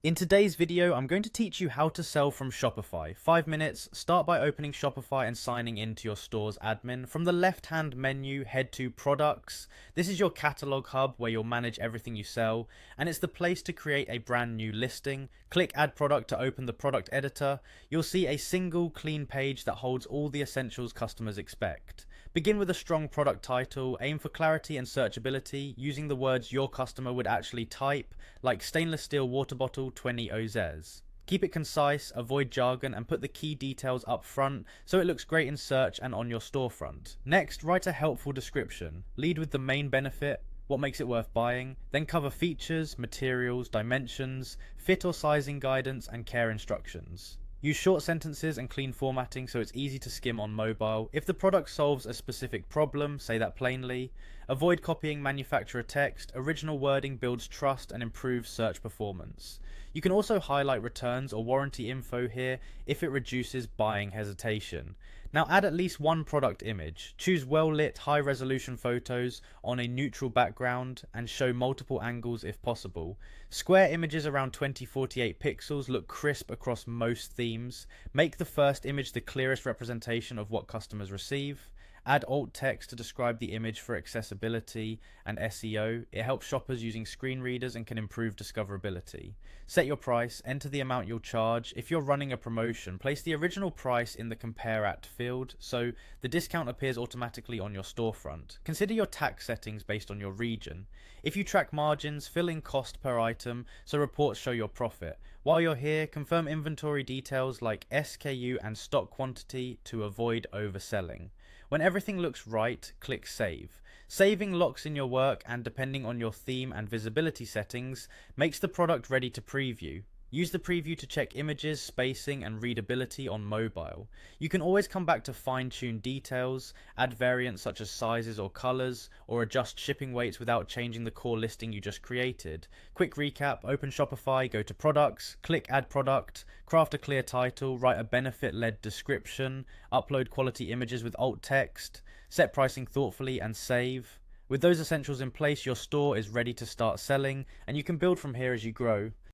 In today's video, I'm going to teach you how to sell from Shopify. 5 minutes, start by opening Shopify and signing into your store's admin. From the left-hand menu, head to Products. This is your catalog hub where you'll manage everything you sell, and it's the place to create a brand new listing. Click Add Product to open the product editor. You'll see a single clean page that holds all the essentials customers expect. Begin with a strong product title, aim for clarity and searchability, using the words your customer would actually type, like stainless steel water bottle 20 OZs. Keep it concise, avoid jargon, and put the key details up front so it looks great in search and on your storefront. Next, write a helpful description. Lead with the main benefit, what makes it worth buying, then cover features, materials, dimensions, fit or sizing guidance, and care instructions. Use short sentences and clean formatting so it's easy to skim on mobile. If the product solves a specific problem, say that plainly. Avoid copying manufacturer text. Original wording builds trust and improves search performance. You can also highlight returns or warranty info here if it reduces buying hesitation. Now add at least one product image. Choose well-lit, high-resolution photos on a neutral background and show multiple angles if possible. Square images around 2048 pixels look crisp across most themes. Make the first image the clearest representation of what customers receive. Add alt text to describe the image for accessibility and SEO. It helps shoppers using screen readers and can improve discoverability. Set your price, enter the amount you'll charge. If you're running a promotion, place the original price in the compare at field so the discount appears automatically on your storefront. Consider your tax settings based on your region. If you track margins, fill in cost per item so reports show your profit. While you're here, confirm inventory details like SKU and stock quantity to avoid overselling. When everything looks right, click Save. Saving locks in your work and, depending on your theme and visibility settings, makes the product ready to preview. Use the preview to check images, spacing, and readability on mobile. You can always come back to fine-tune details, add variants such as sizes or colors, or adjust shipping weights without changing the core listing you just created. Quick recap: open Shopify, go to Products, click Add Product, craft a clear title, write a benefit-led description, upload quality images with alt text, set pricing thoughtfully, and save. With those essentials in place, your store is ready to start selling, and you can build from here as you grow.